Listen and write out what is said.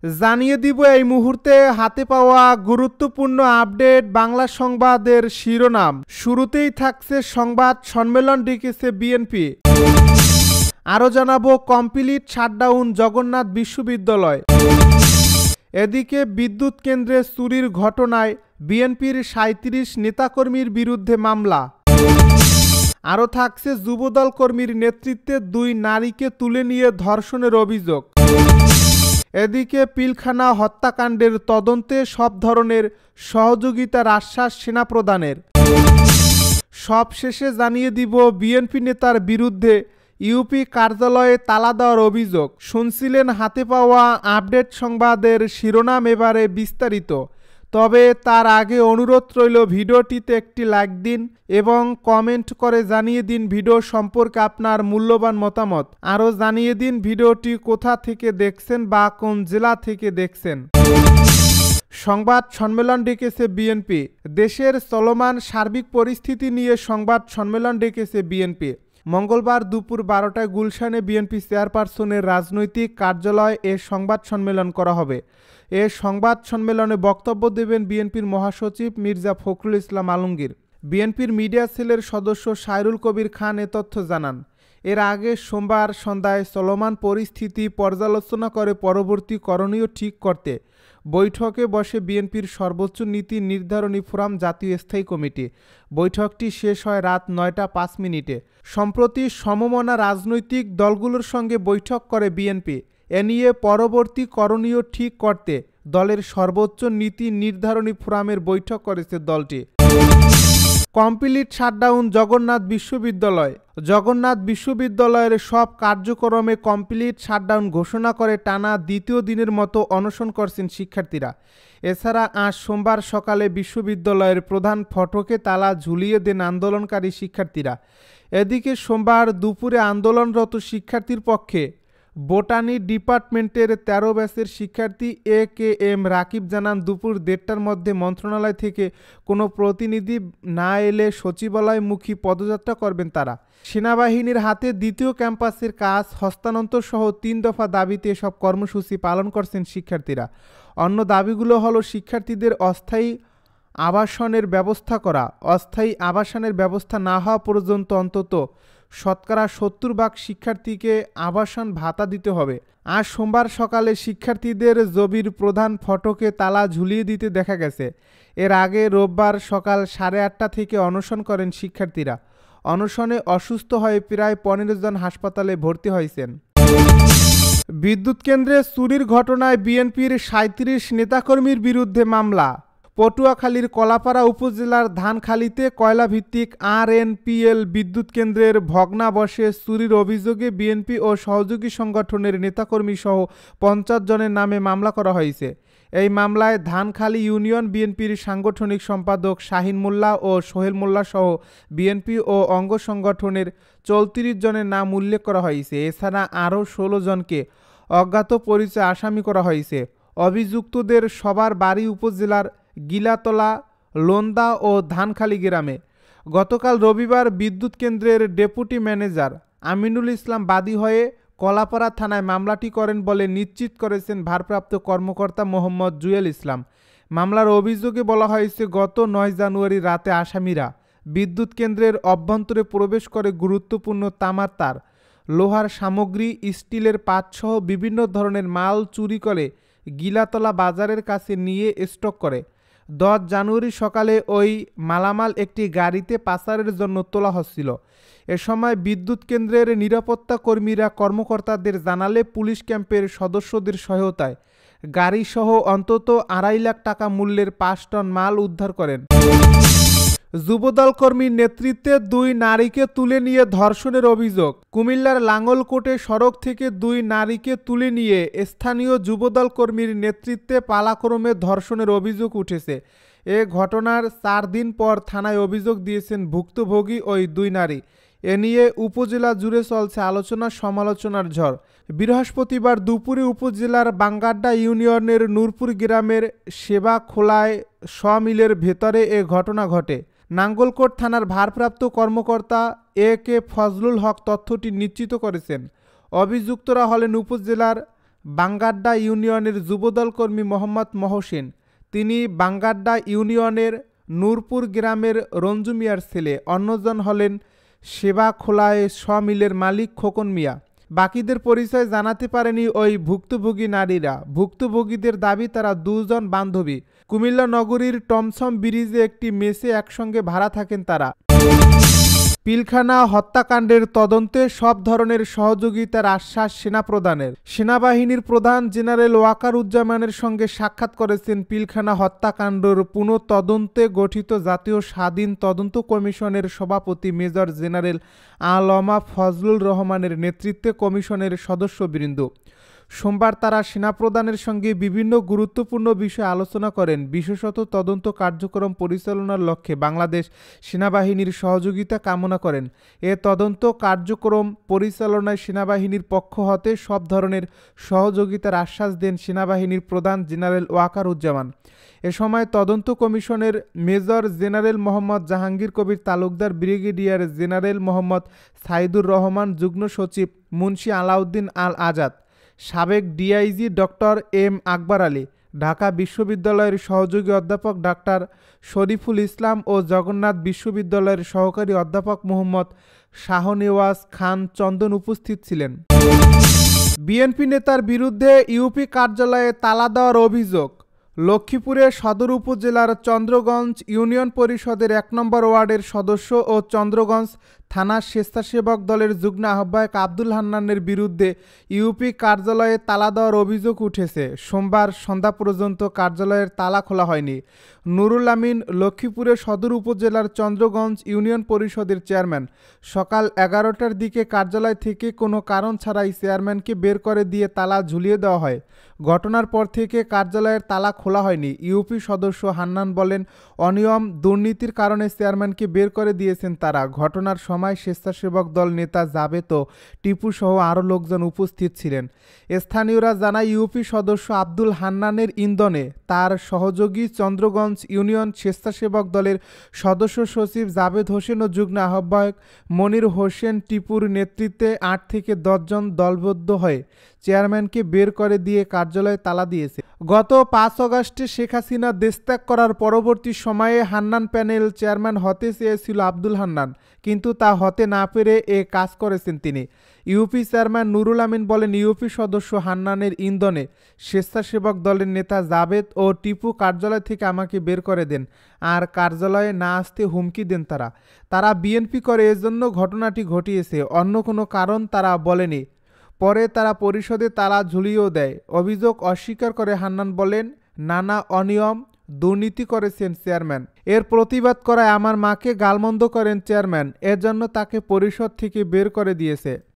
জানিয়ে দিব এই মুহূর্তে হাতে পাওয়া গুরুত্বপূর্ণ আপডেট বাংলা সংবাদের শিরোনাম। শুরুতেই থাকছে সংবাদ সম্মেলন ডেকেছে বিএনপি। আরও জানাবো কমপ্লিট শাটডাউন জগন্নাথ বিশ্ববিদ্যালয়। এদিকে বিদ্যুৎ কেন্দ্রে চুরির ঘটনায় বিএনপির ৩৭ নেতাকর্মীর বিরুদ্ধে মামলা। আরও থাকছে যুবদল কর্মীর নেতৃত্বে ২ নারীকে তুলে নিয়ে ধর্ষণের অভিযোগ। এদিকে পিলখানা হত্যাকাণ্ডের তদন্তে সব ধরনের সহযোগিতার আশ্বাস সেনাপ্রধানের। সবশেষে জানিয়ে দিব বিএনপি নেতার বিরুদ্ধে ইউপি কার্যালয়ে তালা দেওয়ার অভিযোগ। শুনছিলেন হাতে পাওয়া আপডেট সংবাদের শিরোনাম, এবারে বিস্তারিত। তবে তার আগে অনুরোধ রইল ভিডিওটিতে একটি লাইক দিন এবং কমেন্ট করে জানিয়ে দিন ভিডিও সম্পর্কে আপনার মূল্যবান মতামত। আরও জানিয়ে দিন ভিডিওটি কোথা থেকে দেখছেন বা কোন জেলা থেকে দেখছেন। সংবাদ সম্মেলন ডেকেছে বিএনপি। দেশের চলমান সার্বিক পরিস্থিতি নিয়ে সংবাদ সম্মেলন ডেকেছে বিএনপি। মঙ্গলবার দুপুর ১২টায় গুলশানে বিএনপি চেয়ারপারসনের রাজনৈতিক কার্যালয়ে এ সংবাদ সম্মেলন করা হবে। এ সংবাদ সম্মেলনে বক্তব্য দেবেন বিএনপির মহাসচিব মির্জা ফখরুল ইসলাম আলমগীর। বিএনপির মিডিয়া সেলের সদস্য সাইরুল কবির খান এ তথ্য জানান। এর আগে সোমবার সন্ধ্যায় চলমান পরিস্থিতি পর্যালোচনা করে পরবর্তী করণীয় ঠিক করতে বৈঠকে বসে বিএনপির সর্বোচ্চ নীতি নির্ধারণী ফোরাম জাতীয় স্থায়ী কমিটি। বৈঠকটি শেষ হয় রাত ৯টা ৫ মিনিটে। সম্প্রতি সমমনা রাজনৈতিক দলগুলোর সঙ্গে বৈঠক করে বিএনপি। এ নিয়ে পরবর্তী করণীয় ঠিক করতে দলের সর্বোচ্চ নীতি নির্ধারণী ফোরামের বৈঠক করেছে দলটি। কমপ্লিট শাটডাউন জগন্নাথ বিশ্ববিদ্যালয়। জগন্নাথ বিশ্ববিদ্যালয়ের সব কার্যক্রমে কমপ্লিট শাটডাউন ঘোষণা করে টানা দ্বিতীয় দিনের মতো অনশন করছেন শিক্ষার্থীরা। এছাড়া আজ সোমবার সকালে বিশ্ববিদ্যালয়ের প্রধান ফটকে তালা ঝুলিয়ে দেন আন্দোলনকারী শিক্ষার্থীরা। এদিকে সোমবার দুপুরে আন্দোলনরত শিক্ষার্থীর পক্ষে বোটানি ডিপার্টমেন্টের ১৩ ব্যাচের শিক্ষার্থী এ.কে.এম. রাকিব জানান, দুপুর ১:৩০টার মধ্যে মন্ত্রণালয় থেকে কোনো প্রতিনিধি না এলে সচিবালয়মুখী পদযাত্রা করবেন তারা। সেনাবাহিনীর হাতে দ্বিতীয় ক্যাম্পাসের কাজ হস্তান্তর সহ ৩ দফা দাবিতে এসব কর্মসূচি পালন করছেন শিক্ষার্থীরা। অন্য দাবিগুলো হলো শিক্ষার্থীদের অস্থায়ী আবাসনের ব্যবস্থা করা, অস্থায়ী আবাসনের ব্যবস্থা না হওয়া পর্যন্ত অন্তত ৭০% শিক্ষার্থীকে আবাসন ভাতা দিতে হবে। আজ সোমবার সকালে শিক্ষার্থীদের জবির প্রধান ফটকে তালা ঝুলিয়ে দিতে দেখা গেছে। এর আগে রোববার সকাল ৮:৩০ থেকে অনশন করেন শিক্ষার্থীরা। অনশনে অসুস্থ হয়ে প্রায় ১৫ জন হাসপাতালে ভর্তি হয়েছেন। বিদ্যুৎ কেন্দ্রে চুরির ঘটনায় বিএনপির ৩৭ নেতাকর্মীর বিরুদ্ধে মামলা। পটুয়াখালীর কলাপাড়া উপজেলার ধানখালীতে কয়লাভিত্তিক আরএনপিএল বিদ্যুৎ কেন্দ্রের ভগ্নাবশেষ চুরির অভিযোগে বিএনপি ও সহযোগী সংগঠনের নেতাকর্মী সহ ৫০ জনের নামে মামলা করা হয়েছে। এই মামলায় ধানখালী ইউনিয়ন বিএনপির সাংগঠনিক সম্পাদক শাহিন মোল্লা ও সোহেল মোল্লা সহ বিএনপি ও অঙ্গ সংগঠনের ৩৪ জনের নাম উল্লেখ করা হয়েছে। এছাড়া আরও ১৬ জনকে অজ্ঞাত পরিচয় আসামি করা হয়েছে। অভিযুক্তদের সবার বাড়ি উপজেলার গিলাতলা, লোন্দা ও ধানখালী গ্রামে। গতকাল রবিবার বিদ্যুৎ কেন্দ্রের ডেপুটি ম্যানেজার আমিনুল ইসলাম বাদী হয়ে কলাপাড়া থানায় মামলাটি করেন বলে নিশ্চিত করেছেন ভারপ্রাপ্ত কর্মকর্তা মোহাম্মদ জুয়েল ইসলাম। মামলার অভিযোগে বলা হয়েছে, গত ৯ জানুয়ারি রাতে আসামিরা বিদ্যুৎ কেন্দ্রের অভ্যন্তরে প্রবেশ করে গুরুত্বপূর্ণ তামার তার, লোহার সামগ্রী, স্টিলের পাতসহ বিভিন্ন ধরনের মাল চুরি করে গিলাতলা বাজারের কাছে নিয়ে স্টক করে। ১০ জানুয়ারি সকালে ওই মালামাল একটি গাড়িতে পাচারের জন্য তোলা হচ্ছিল। এ সময় বিদ্যুৎ কেন্দ্রের নিরাপত্তা কর্মীরা কর্মকর্তাদের জানালে পুলিশ ক্যাম্পের সদস্যদের সহায়তায় গাড়িসহ অন্তত ২.৫ লাখ টাকা মূল্যের ৫ টন মাল উদ্ধার করেন। যুবদল কর্মীর নেতৃত্বে ২ নারীকে তুলে নিয়ে ধর্ষণের অভিযোগ। কুমিল্লার লাঙ্গলকোটে সড়ক থেকে ২ নারীকে তুলে নিয়ে স্থানীয় যুবদল কর্মীর নেতৃত্বে পালাক্রমে ধর্ষণের অভিযোগ উঠেছে। এ ঘটনার ৪ দিন পর থানায় অভিযোগ দিয়েছেন ভুক্তভোগী ওই ২ নারী। এ নিয়ে উপজেলা জুড়ে চলছে আলোচনা সমালোচনার ঝড়। বৃহস্পতিবার দুপুরে উপজেলার বাঙ্গাড্ডা ইউনিয়নের নূরপুর গ্রামের সেবাখোলায় সমিলের ভেতরে এ ঘটনা ঘটে। নাঙ্গলকোট থানার ভারপ্রাপ্ত কর্মকর্তা এ.কে. ফজলুল হক তথ্যটি নিশ্চিত করেছেন। অভিযুক্তরা হলেন উপজেলার বাঙ্গাড্ডা ইউনিয়নের যুবদল কর্মী মোহাম্মদ মহসিন। তিনি বাঙ্গাড্ডা ইউনিয়নের নূরপুর গ্রামের রঞ্জু মিয়ার ছেলে। অন্যজন হলেন সেবাখোলায় সমিলের মালিক খোকন মিয়া। বাকিদের পরিচয় জানাতে পারেনি ওই ভুক্তভোগী নারীরা। ভুক্তভোগীদের দাবি তারা দুজন বান্ধবী। কুমিল্লা নগরীর টমসম ব্রিজে একটি মেসে একসঙ্গে ভাড়া থাকেন তারা। পিলখানা হত্যাকাণ্ডের তদন্তে সব ধরনের সহযোগিতার আশ্বাস সেনাপ্রধানের। সেনাবাহিনীর প্রধান জেনারেল ওয়াকারুজ্জামানের সঙ্গে সাক্ষাৎ করেছেন পিলখানা হত্যাকাণ্ডের পুনঃতদন্তে গঠিত জাতীয় স্বাধীন তদন্ত কমিশনের সভাপতি মেজর জেনারেল আলমা ফজলুর রহমানের নেতৃত্বে কমিশনের সদস্যবৃন্দ। সোমবার তারা সেনাপ্রধানের সঙ্গে বিভিন্ন গুরুত্বপূর্ণ বিষয়ে আলোচনা করেন। বিশেষত তদন্ত কার্যক্রম পরিচালনার লক্ষ্যে বাংলাদেশ সেনাবাহিনীর সহযোগিতা কামনা করেন। এ তদন্ত কার্যক্রম পরিচালনায় সেনাবাহিনীর পক্ষ হতে সব ধরনের সহযোগিতার আশ্বাস দেন সেনাবাহিনীর প্রধান জেনারেল ওয়াকারুজ্জামান। এ সময় তদন্ত কমিশনের major general Mohammad Jahangir Kabir Talukdar, brigadier general Mohammad Saidur Rahman, যুগ্ম সচিব মুন্সি আলাউদ্দিন আল আজাদ, সাবেক DIG doctor M Akbar Ali, Dhaka বিশ্ববিদ্যালয়ের সহযোগী অধ্যাপক ডাক্তার শরীফুল ইসলাম ও জগন্নাথ বিশ্ববিদ্যালয়ের সহকারী অধ্যাপক মোহাম্মদ শাহনেওয়াজ খান চন্দন উপস্থিত ছিলেন। বিএনপি নেতার বিরুদ্ধে ইউপি কার্যালয়ে তালা দেওয়ার অভিযোগ। লক্ষ্মীপুরের সদর উপজেলার চন্দ্রগঞ্জ ইউনিয়ন পরিষদের ১ নম্বর ওয়ার্ডের সদস্য ও চন্দ্রগঞ্জ থানার স্বেচ্ছাসেবক দলের যুগ্ম আহ্বায়ক আব্দুল হান্নানের বিরুদ্ধে ইউপি কার্যালয়ে তালা দেওয়ার অভিযোগ উঠেছে। সোমবার সন্ধ্যা পর্যন্ত কার্যালয়ের তালা খোলা হয়নি। নুরুল আমিন লক্ষ্মীপুরের সদর উপজেলার চন্দ্রগঞ্জ ইউনিয়ন পরিষদের চেয়ারম্যান। সকাল ১১টার দিকে কার্যালয় থেকে কোনো কারণ ছাড়াই চেয়ারম্যানকে বের করে দিয়ে তালা ঝুলিয়ে দেওয়া হয়। ঘটনার পর থেকে কার্যালয়ের তালা খোলা হয়নি। ইউপি সদস্য হান্নান বলেন, অনিয়ম দুর্নীতির কারণে চেয়ারম্যানকে বের করে দিয়েছেন তারা। ঘটনার সময় স্বেচ্ছাসেবক দল নেতা জাবেদ ও টিপু সহ আরও লোকজন উপস্থিত ছিলেন। স্থানীয়রা জানায়, ইউপি সদস্য আব্দুল হান্নানের ইন্ধনে তার সহযোগী চন্দ্রগঞ্জ ইউনিয়ন স্বেচ্ছাসেবক দলের সদস্য সচিব জাবেদ হোসেন ও যুগ্ম আহ্বায়ক মনির হোসেন টিপুর নেতৃত্বে ৮ থেকে ১০ জন দলবদ্ধ হয়ে চেয়ারম্যানকে বের করে দিয়ে কার্যালয়ে তালা দিয়েছে। গত ৫ আগস্টে শেখ হাসিনা দেশত্যাগ করার পরবর্তী সময়ে হান্নান প্যানেল চেয়ারম্যান হতে চেয়েছিল আব্দুল হান্নান, কিন্তু তা হতে না পেরে এ কাজ করেছেন তিনি। ইউপি চেয়ারম্যান নুরুল আমিন বলেন, ইউপি সদস্য হান্নানের ইন্ধনে স্বেচ্ছাসেবক দলের নেতা জাবেদ ও টিপু কার্যালয় থেকে আমাকে বের করে দেন আর কার্যালয়ে না আসতে হুমকি দেন। তারা বিএনপি করে, এজন্য ঘটনাটি ঘটিয়েছে, অন্য কোনো কারণ তারা বলেনি। পরে তারা পরিষদে তালা ঝুলিয়েও দেয়। অভিযোগ অস্বীকার করে হান্নান বলেন, নানা অনিয়ম দুর্নীতি করেছেন চেয়ারম্যান। এর প্রতিবাদ করায় আমার মাকে গালমন্দ করেন চেয়ারম্যান, এর জন্য তাকে পরিষদ থেকে বের করে দিয়েছে।